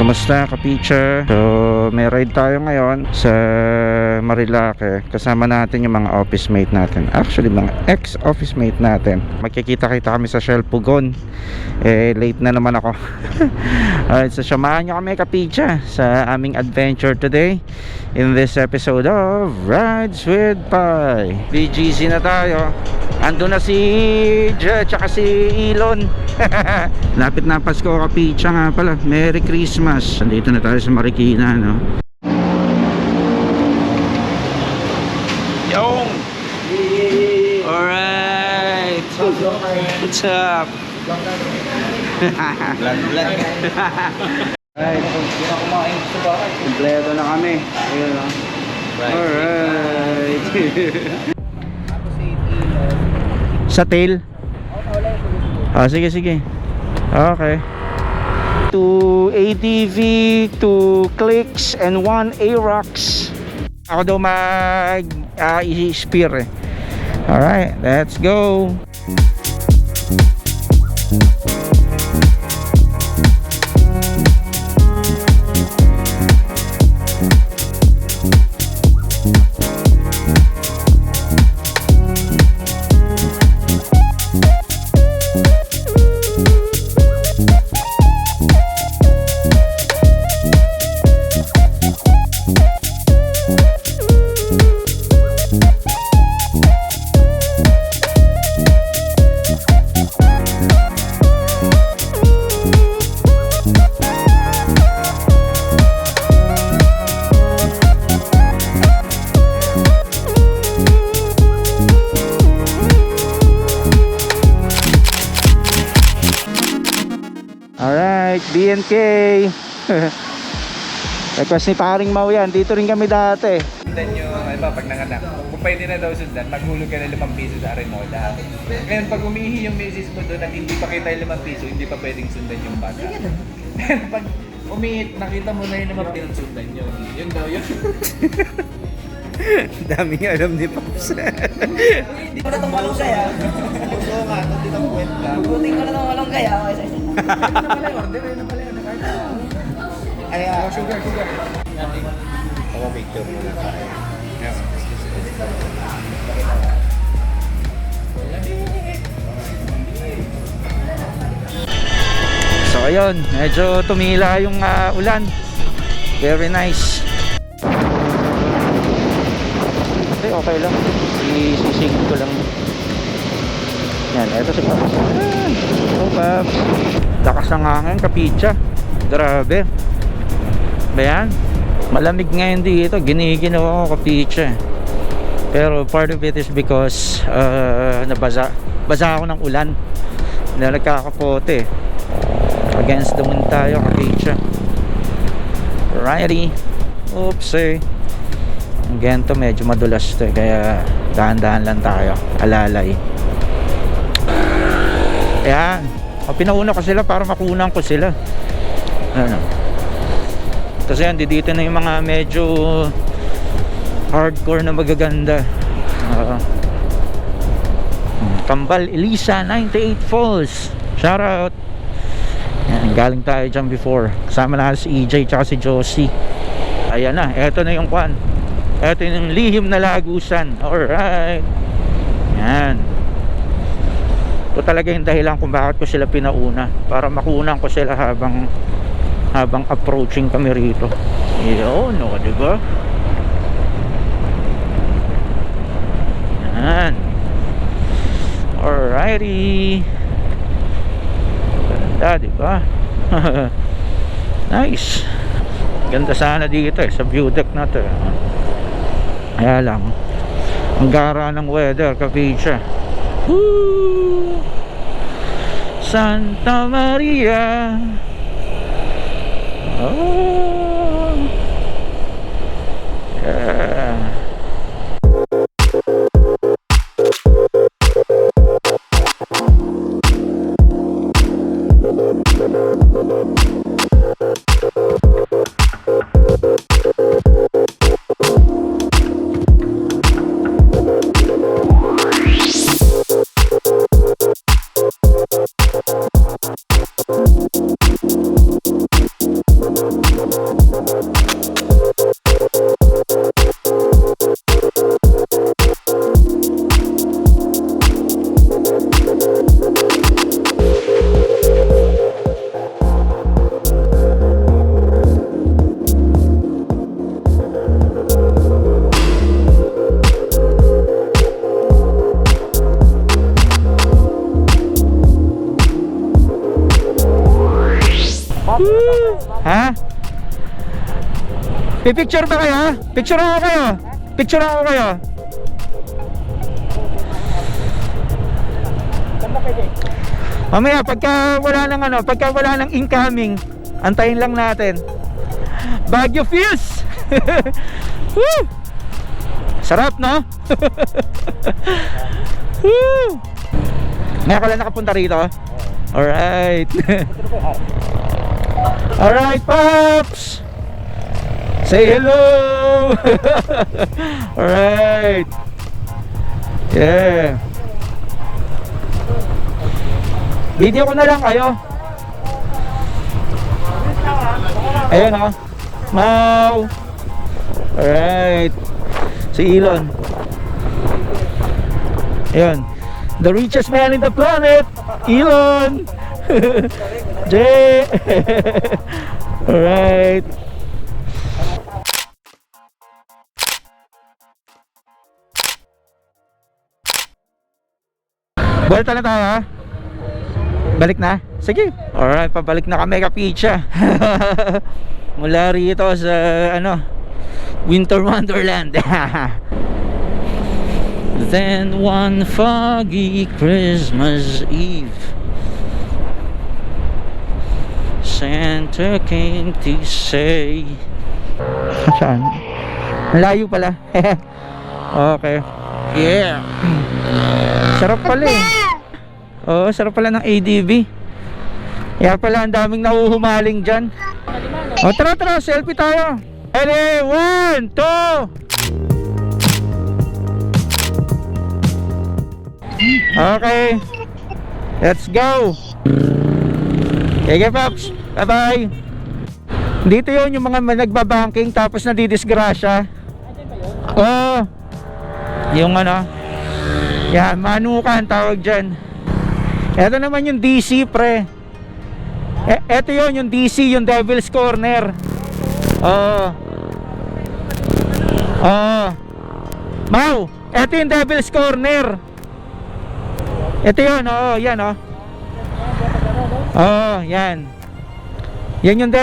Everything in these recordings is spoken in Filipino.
Kamusta ka-teacher? So may ride tayo ngayon sa Marilake. Kasama natin yung mga office mate natin. Actually mga ex-office mate natin. Magkikita-kita kami sa Shell Pugon. Late na naman ako. Alright, so samahan nyo kami ka-teacher sa aming adventure today in this episode of Rides with Pai. BGC na tayo. Ando na si Jet tsaka si Elon. Lapit na Pasko ka-teacher nga pala. Merry Christmas. Nandito na tayo sa Marikina, no? Yo! Alright! What's up? Vlog. Alright, kompleto na kami. Ayun, no? Alright. Sa tail? Sige. Okay. 2 ATV, 2 clicks, and 1 AROX. Ako daw i-spear eh. Alright, let's go. BNK. Request ni paring Mau yan. Dito rin kami dati. Sundan nyo, pag nanganak, kung pwede na daw sundan, maghulog ka na 5 piso sa Arenola. Ngayon, pag umihi yung misis mo doon at hindi pa kita yung 5 piso, hindi pa pwedeng sundan yung bata. Pag umihi, nakita mo na yung 5 piso, sundan yun. Yun daw yun. Daming alam ni Pops. Hindi ko na itong walong kaya. Oo nga, hindi na kwenta. Buti ko na itong walong kaya. Ayun na pala yun. Ay, sugar. Ako picture mo na tayo. So ayun, medyo tumila yung ulan. Very nice. Okay lang. Isisingin ko lang. Yan, eto si Pops. Oh, Pops. Lakas ng hangin, kapitsa. Grabe. Bayan. Malamig ngayon dito. Giniginaw ako, kapitsa. Pero part of it is because basa ako ng ulan. Na nagkakapote. Against the wind tayo, kapitsa. Alrighty. Oops, ang gento medyo madulas to, kaya dahan-dahan lang tayo, alalay. Ayan, pinauna ko sila para makunan ko sila. Ano, kasi yan, dito na yung mga medyo hardcore na magaganda. Kambal Elisa 98 Falls, shout out. Yan, galing tayo dyan before, kasama na si EJ tsaka si Josie. Ayan na, eto na yung kwan. Ito yung lihim na lagusan. Alright. Yan. Ito talaga yung dahilan kung bakit ko sila pinauna, para makunan ko sila habang approaching kami rito. Yun, no, diba? Yan. Alrighty. Ganda, diba? Nice. Ganda sana dito sa view deck na to. Kaya lang, ang gara ng weather, kapitsa. Woo! Santa Maria. Oh. Yeah. Woo! Ha? Pipicture ba kayo? Picture ako kayo. Picture ako kayo. Mamaya pagka wala nang incoming, antayin lang natin. Baguio feels. Woo! Sarap, no? Woo! Ngayon ka lang nakapunta rito. Alright. Alright, Pops. Say hello. Alright. Yeah. Video ko na lang kayo. Ayun, oh. Mau. Alright. Si Elon. Ayun. The richest man in the planet, Elon. Jay. Alright. Balik na tayo, ha? Balik na? Sige. Alright, pabalik na kami Kapitsa. Mula rito sa Winter Wonderland. Then one foggy Christmas Eve, Santa came to say. Saan? Layo pala. Okay. Yeah. Sarap pala eh. Oo, sarap pala ng ADV. Kaya pala ang daming nahuhumaling dyan. O tara, selfie tayo. Ready, 1, 2. Okay, let's go. Okay, Pops, bye bye. Dito yun yung mga nagbabanking tapos nadidisgrasya. Oo, yung yan, manukan tawag dyan. Ito naman yung DC, pre. Ito yun yung DC, yung Devil's Corner. Oo. Mau, ito yung Devil's Corner. Ito yun, yan, yan. Yan yung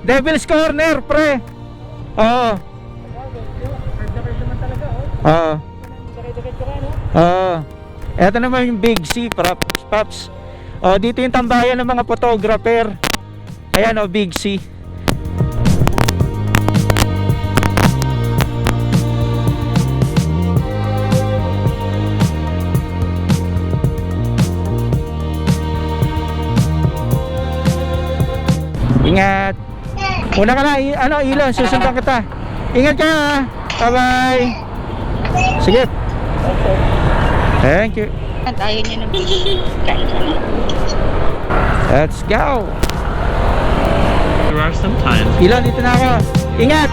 Devil's Corner, pre. Ito naman yung Big C, Pops. Dito yung tambayan ng mga photographer. Ayan, Big C. Ingat. Una ka na, Elon, susundan kita. Ingat ka, ha. Bye-bye. Sige. Thank you. Ayaw niya ng kain ka na. Let's go. There are some times Elon, dito na ako. Ingat.